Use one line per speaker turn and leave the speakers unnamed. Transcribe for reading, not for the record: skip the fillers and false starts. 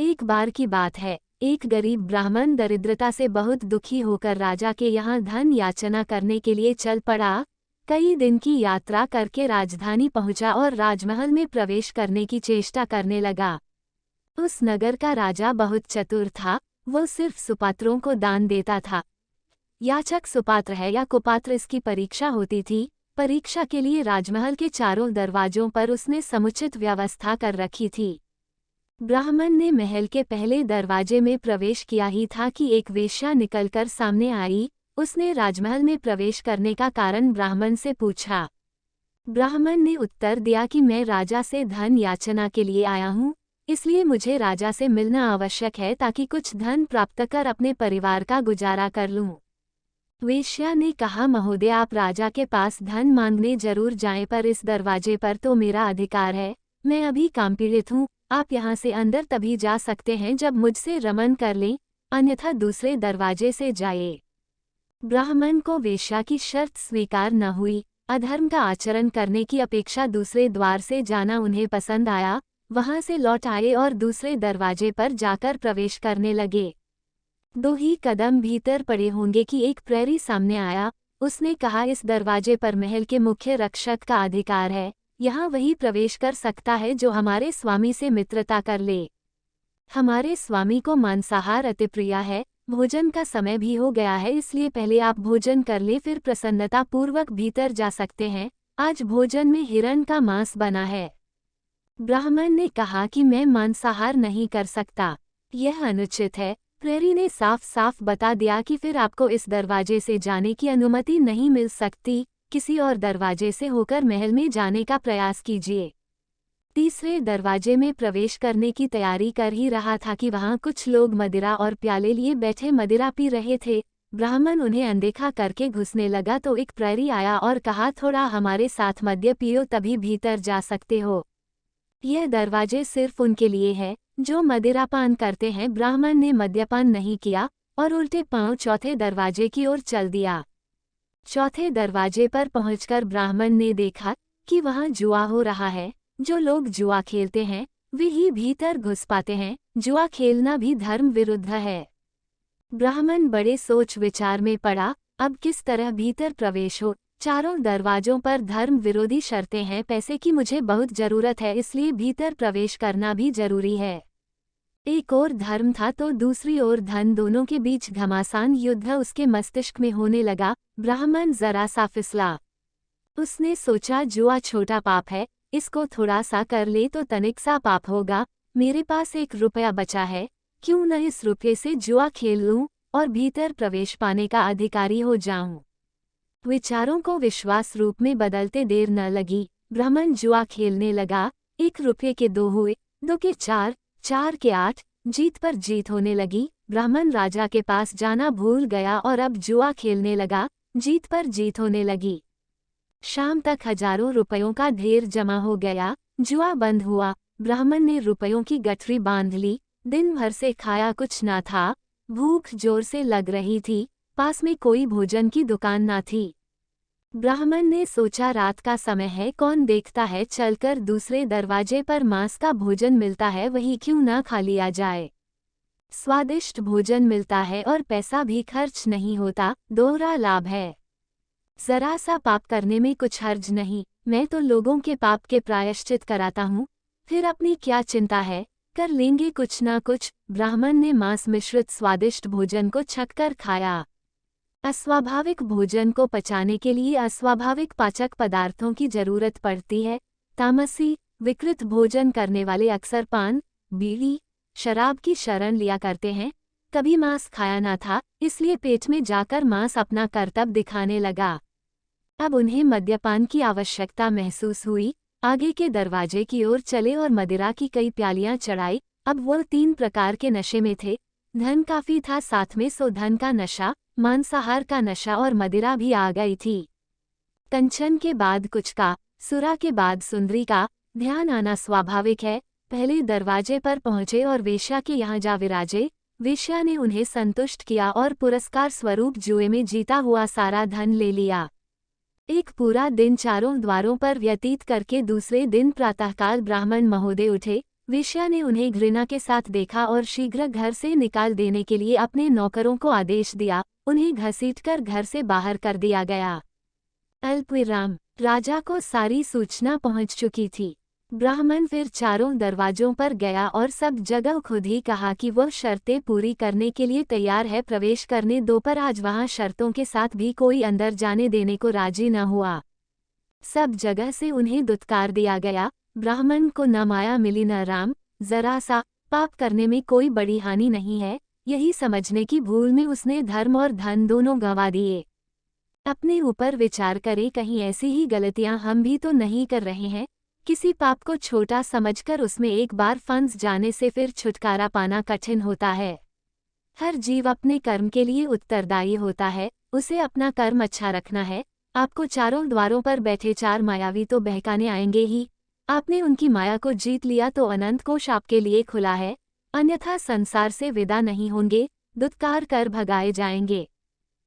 एक बार की बात है, एक गरीब ब्राह्मण दरिद्रता से बहुत दुखी होकर राजा के यहाँ धन याचना करने के लिए चल पड़ा। कई दिन की यात्रा करके राजधानी पहुंचा और राजमहल में प्रवेश करने की चेष्टा करने लगा। उस नगर का राजा बहुत चतुर था, वो सिर्फ सुपात्रों को दान देता था। याचक सुपात्र है या कुपात्र, इसकी परीक्षा होती थी। परीक्षा के लिए राजमहल के चारों दरवाजों पर उसने समुचित व्यवस्था कर रखी थी। ब्राह्मण ने महल के पहले दरवाजे में प्रवेश किया ही था कि एक वेश्या निकलकर सामने आई। उसने राजमहल में प्रवेश करने का कारण ब्राह्मण से पूछा। ब्राह्मण ने उत्तर दिया कि मैं राजा से धन याचना के लिए आया हूँ, इसलिए मुझे राजा से मिलना आवश्यक है ताकि कुछ धन प्राप्त कर अपने परिवार का गुजारा कर लूँ। वेश्या ने कहा, महोदय आप राजा के पास धन मांगने जरूर जाएं, पर इस दरवाजे पर तो मेरा अधिकार है। मैं अभी काम पीड़ित हूँ, आप यहाँ से अंदर तभी जा सकते हैं जब मुझसे रमन कर लें, अन्यथा दूसरे दरवाजे से जाइए। ब्राह्मण को वेश्या की शर्त स्वीकार न हुई। अधर्म का आचरण करने की अपेक्षा दूसरे द्वार से जाना उन्हें पसंद आया। वहां से लौट आए और दूसरे दरवाजे पर जाकर प्रवेश करने लगे। 2 ही कदम भीतर पड़े होंगे कि एक प्रहरी सामने आया। उसने कहा, इस दरवाजे पर महल के मुख्य रक्षक का अधिकार है। यहाँ वही प्रवेश कर सकता है जो हमारे स्वामी से मित्रता कर ले। हमारे स्वामी को मांसाहार अति प्रिय है। भोजन का समय भी हो गया है, इसलिए पहले आप भोजन कर ले, फिर प्रसन्नता पूर्वक भीतर जा सकते हैं। आज भोजन में हिरण का मांस बना है। ब्राह्मण ने कहा कि मैं मांसाहार नहीं कर सकता, यह अनुचित है। प्रहरी ने साफ साफ बता दिया कि फिर आपको इस दरवाजे से जाने की अनुमति नहीं मिल सकती। किसी और दरवाजे से होकर महल में जाने का प्रयास कीजिए। तीसरे दरवाजे में प्रवेश करने की तैयारी कर ही रहा था कि वहां कुछ लोग मदिरा और प्याले लिए बैठे मदिरा पी रहे थे। ब्राह्मण उन्हें अनदेखा करके घुसने लगा तो एक प्रहरी आया और कहा, थोड़ा हमारे साथ मद्य पियो तभी भीतर जा सकते हो। यह दरवाजे सिर्फ उनके लिए है जो मदिरापान करते हैं। ब्राह्मण ने मद्यपान नहीं किया और उल्टे पांव चौथे दरवाजे की ओर चल दिया। चौथे दरवाजे पर पहुंचकर ब्राह्मण ने देखा कि वहां जुआ हो रहा है। जो लोग जुआ खेलते हैं वे ही भीतर घुस पाते हैं। जुआ खेलना भी धर्म विरुद्ध है। ब्राह्मण बड़े सोच विचार में पड़ा, अब किस तरह भीतर प्रवेश हो। चारों दरवाजों पर धर्म विरोधी शर्तें हैं। पैसे की मुझे बहुत जरूरत है, इसलिए भीतर प्रवेश करना भी जरूरी है। एक ओर धर्म था तो दूसरी ओर धन, दोनों के बीच घमासान युद्ध उसके मस्तिष्क में होने लगा। ब्राह्मण जरा सा फिसला। उसने सोचा, जुआ छोटा पाप है, इसको थोड़ा सा कर ले तो तनिक सा पाप होगा। मेरे पास 1 रुपया बचा है, क्यों न इस रुपये से जुआ खेल लूं और भीतर प्रवेश पाने का अधिकारी हो जाऊं। विचारों को विश्वास रूप में बदलते देर न लगी। ब्राह्मण जुआ खेलने लगा। 1 रुपये के 2 हुए, 2 के 4, 4 के 8, जीत पर जीत होने लगी। ब्राह्मण राजा के पास जाना भूल गया और अब जुआ खेलने लगा। जीत पर जीत होने लगी। शाम तक हजारों रुपयों का ढेर जमा हो गया। जुआ बंद हुआ। ब्राह्मण ने रुपयों की गठरी बांध ली। दिन भर से खाया कुछ ना था, भूख जोर से लग रही थी। पास में कोई भोजन की दुकान ना थी। ब्राह्मण ने सोचा, रात का समय है, कौन देखता है, चलकर दूसरे दरवाजे पर मांस का भोजन मिलता है, वही क्यों न खा लिया जाए। स्वादिष्ट भोजन मिलता है और पैसा भी खर्च नहीं होता, दोहरा लाभ है। जरा सा पाप करने में कुछ हर्ज नहीं। मैं तो लोगों के पाप के प्रायश्चित कराता हूँ, फिर अपनी क्या चिंता है, कर लेंगे कुछ ना कुछ। ब्राह्मण ने मांस मिश्रित स्वादिष्ट भोजन को छककर खाया। अस्वाभाविक भोजन को पचाने के लिए अस्वाभाविक पाचक पदार्थों की जरूरत पड़ती है। तामसी विकृत भोजन करने वाले अक्सर पान, बीड़ी, शराब की शरण लिया करते हैं। कभी मांस खाया ना था, इसलिए पेट में जाकर मांस अपना करतब दिखाने लगा। अब उन्हें मद्यपान की आवश्यकता महसूस हुई। आगे के दरवाजे की ओर चले और मदिरा की कई प्यालियां चढ़ाई। अब वो 3 प्रकार के नशे में थे। धन काफी था, साथ में सो धन का नशा, मांसाहार का नशा और मदिरा भी आ गई थी। कंचन के बाद कुछ का, सुरा के बाद सुंदरी का ध्यान आना स्वाभाविक है। पहले दरवाजे पर पहुंचे और वेश्या के यहाँ जा विराजे। वेश्या ने उन्हें संतुष्ट किया और पुरस्कार स्वरूप जुए में जीता हुआ सारा धन ले लिया। एक पूरा दिन चारों द्वारों पर व्यतीत करके दूसरे दिन प्रातःकाल ब्राह्मण महोदय उठे। वेश्या ने उन्हें घृणा के साथ देखा और शीघ्र घर से निकाल देने के लिए अपने नौकरों को आदेश दिया। उन्हें घसीटकर घर से बाहर कर दिया गया। अल्पविराम। राजा को सारी सूचना पहुंच चुकी थी। ब्राह्मण फिर चारों दरवाजों पर गया और सब जगह खुद ही कहा कि वह शर्तें पूरी करने के लिए तैयार है, प्रवेश करने दो, पर आज वहां शर्तों के साथ भी कोई अंदर जाने देने को राजी न हुआ। सब जगह से उन्हें दुत्कार दिया गया। ब्राह्मण को न माया मिली न राम, जरा सा पाप करने में कोई बड़ी हानि नहीं है, यही समझने की भूल में उसने धर्म और धन दोनों गंवा दिए। अपने ऊपर विचार करें, कहीं ऐसी ही गलतियां हम भी तो नहीं कर रहे हैं। किसी पाप को छोटा समझकर उसमें एक बार फंस जाने से फिर छुटकारा पाना कठिन होता है। हर जीव अपने कर्म के लिए उत्तरदायी होता है, उसे अपना कर्म अच्छा रखना है। आपको चारों द्वारों पर बैठे 4 मायावी तो बहकाने आएंगे ही। आपने उनकी माया को जीत लिया तो अनंत कोश आपके लिए खुला है, अन्यथा संसार से विदा नहीं होंगे, दुत्कार कर भगाए जाएंगे।